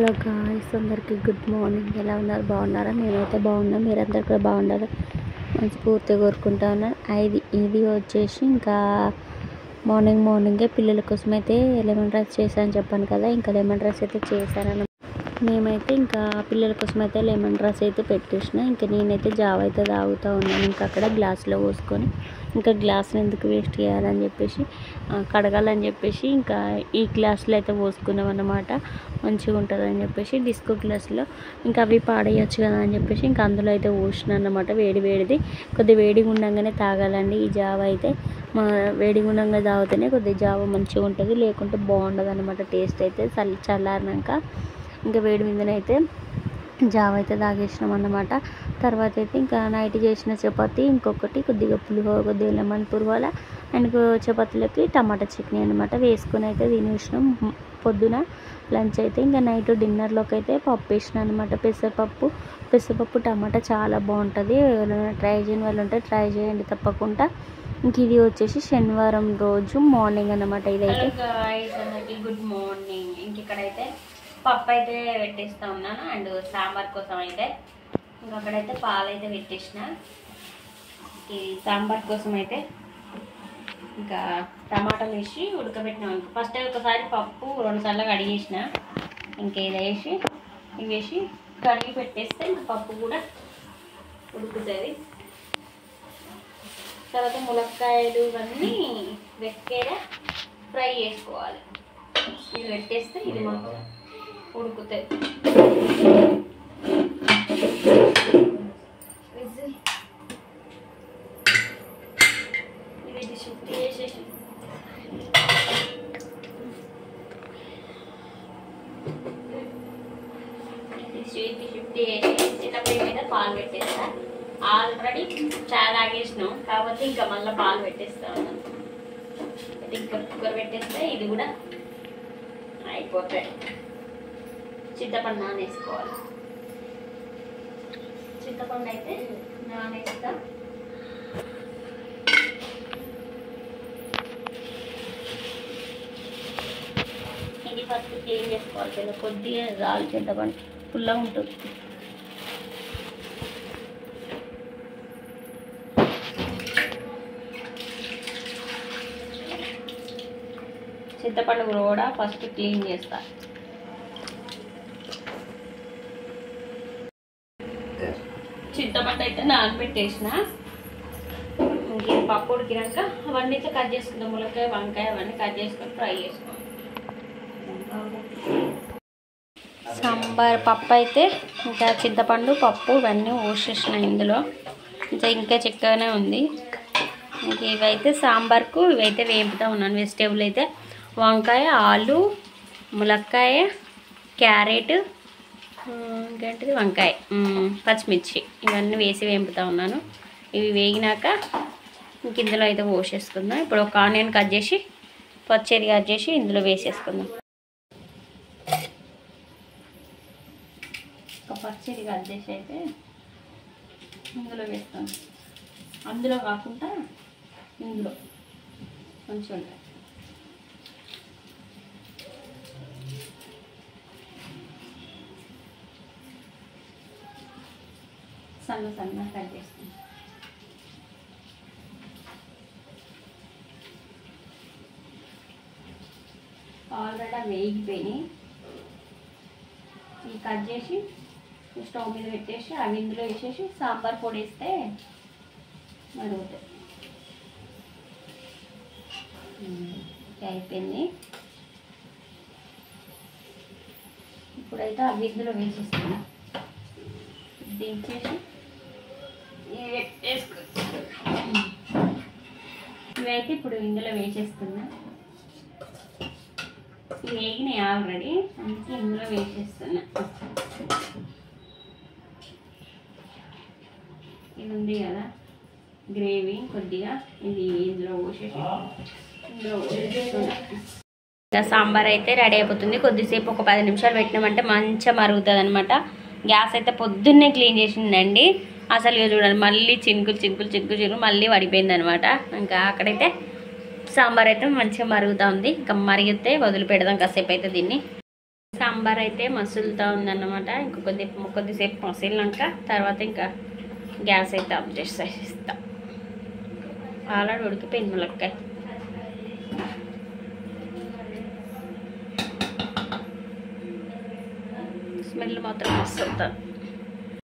Hello guys, అందరికీ good morning. ఎలా ఉన్నారు? బాగున్నారా? నేనైతే బాగున్నాను. మీరందరూ కూడా బాగుండాలి మనస్ఫూర్తిగా కోరుకుంటా ఉన్నాను. ఇది వచ్చేసి ఇంకా మార్నింగే పిల్లల కోసం అయితే లెమన్ రైస్ చేశాను చెప్పాను కదా. ఇంకా లెమన్ రైస్ అయితే చేశాను. మేమైతే ఇంకా పిల్లల కోసం అయితే లెమన్ రైస్ అయితే పెట్టేసిన. ఇంకా నేనైతే జావ అయితే తాగుతూ ఉన్నాను. ఇంకా అక్కడ గ్లాసులో పోసుకొని ఇంకా గ్లాసులు ఎందుకు వేస్ట్ చేయాలని చెప్పేసి కడగాలని చెప్పేసి ఇంకా ఈ గ్లాసులో అయితే పోసుకున్నాం అన్నమాట. మంచిగా ఉంటుందని చెప్పేసి డిస్కో గ్లాసులో ఇంకా అవి పాడేయచ్చు కదా అని చెప్పేసి ఇంకా అందులో అయితే పోసిన అన్నమాట. వేడిది కొద్దిగా వేడిగా ఉండగానే తాగాలండి ఈ జావ అయితే. వేడిగా ఉండగా తాగితేనే కొద్దిగా జావ మంచిగా ఉంటుంది, లేకుంటే బాగుండదు అన్నమాట. టేస్ట్ అయితే చల్లారినాక ఇంకా వేడి మీదనే అయితే జావ అయితే తాగేసినాం అన్నమాట. తర్వాత అయితే ఇంకా నైట్ చేసిన చపాతీ, ఇంకొకటి కొద్దిగా పులిహోర, కొద్దిగా లెమన్ పులిహోర అండ్ చపాతీలకి టమాటా చట్నీ అనమాట వేసుకొని అయితే తినేసినాం. పొద్దున లంచ్ అయితే ఇంకా నైట్ డిన్నర్లోకి అయితే పప్పు వేసిన అనమాట. పెసరపప్పు టమాటా చాలా బాగుంటుంది. ట్రై చేయని వాళ్ళు ఉంటే ట్రై చేయండి తప్పకుండా. ఇంక ఇది వచ్చేసి శనివారం రోజు మార్నింగ్ అన్నమాట. ఇదైతే గుడ్ మార్నింగ్. ఇంక ఇక్కడైతే పప్పు అయితే పెట్టేస్తూ ఉన్నాను అండ్ సాంబార్ కోసం అయితే ఇంకా అక్కడైతే పాలు అయితే పెట్టేసిన. ఈ సాంబార్ కోసం అయితే ఇంకా టమాటాలు వేసి ఉడకబెట్టినాం. ఇంకా ఫస్ట్ ఒకసారి పప్పు 2 సార్లు కడిగేసిన. ఇంకా ఇది ఇవి వేసి కడిగి పెట్టేస్తే ఇంకా పప్పు కూడా ఉడుకుతుంది. తర్వాత ములక్కాయలు ఇవన్నీ వెక్కేలా ఫ్రై చేసుకోవాలి. ఇది పెట్టేస్తే ఇది మాకు ఉడుకుతుంది. ఇది షిఫ్ట్ చేసేసి చిన్నప్పటి మీద పాలు పెట్టేస్తా. ఆల్రెడీ చాలా తాగేసినాం కాబట్టి ఇంకా మళ్ళీ పాలు పెట్టేస్తా ఉన్నాను. ఇంకా కుక్కర్ పెట్టేస్తే ఇది కూడా అయిపోతాయి. చింతపండు నానేసుకోవాలి. చింతపండు అయితే నానేస్తా. ఇది ఫస్ట్ క్లీన్ చేసుకోవాలి కదా. కొద్దిగా రాలు చింతపండు ఫుల్గా ఉంటుంది. చింతపండు కూడా ఫస్ట్ క్లీన్ చేస్తా. చింతపండు అయితే నానబెట్టేసిన. ఇంకే పప్పు ఉడికినాక అవన్నీ అయితే కట్ చేసుకుందాం. ములక్కాయ, వంకాయ అవన్నీ కట్ చేసుకొని ఫ్రై చేసుకోండి. సాంబార్ పప్పు అయితే ఇంకా చింతపండు, పప్పు ఇవన్నీ ఊసేసిన ఇందులో. ఇంకా చిక్కగానే ఉంది. ఇంక ఇవైతే సాంబార్కు ఇవైతే వేపుతూ ఉన్నాను. వెజిటేబుల్ అయితే వంకాయ, ఆలు, ములక్కాయ, క్యారెట్, ఇంకేంటిది వంకాయ, పచ్చిమిర్చి ఇవన్నీ వేసి వేపుతూ ఉన్నాను. ఇవి వేగినాక ఇంక ఇందులో అయితే పోసేసుకుందాం. ఇప్పుడు ఒక ఆనియన్ కట్ చేసి, పచ్చిది కట్ చేసి ఇందులో వేసేసుకుందాం. ఒక పచ్చిది కట్ చేసి అయితే ఇందులో వేస్తాను. అందులో కాకుండా ఇందులో కొంచెం ఉంటుంది. సన్న కట్ చేస్తాను. ఆల్రెడీ వేగిపోయినాయి. ఇవి కట్ చేసి స్టవ్ మీద పెట్టేసి అవి ఇందులో వేసేసి సాంబార్ పొడి వేస్తే మరుగుతాయి. అయిపోయింది. ఇప్పుడైతే అవి ఇందులో వేసేస్తున్నా. దించేసి ఇవైతే ఇప్పుడు ఇందులో వేసేస్తున్నా. ఇవి వేగినాయి ఆల్రెడీ, అందుకే ఇందులో వేసేస్తున్నా. ఇది ఉంది కదా గ్రేవీ, కొద్దిగా ఇది ఇందులో పోసేసి ఇంకా సాంబార్ అయితే రెడీ అయిపోతుంది. కొద్దిసేపు ఒక 10 నిమిషాలు పెట్టినామంటే మంచిగా మరుగుతుంది అనమాట. గ్యాస్ అయితే పొద్దున్నే క్లీన్ చేసిందండి. అసలు చూడండి మళ్ళీ చినుకులు మళ్ళీ పడిపోయింది అనమాట. ఇంకా అక్కడైతే సాంబార్ అయితే మంచిగా మరుగుతూ ఉంది. ఇంకా మరిగితే వదిలిపెడదాం కాసేపు అయితే దీన్ని. సాంబార్ అయితే మసులుతూ ఉందన్నమాట. కొద్దిసేపు మసిలినాక తర్వాత ఇంకా గ్యాస్ అయితే ఆఫ్ చేసేస్తా. ఆల్రెడీ ఉడికిపోయింది ములక్కాయ. స్మెల్ మాత్రం మస్తు వస్తుంది.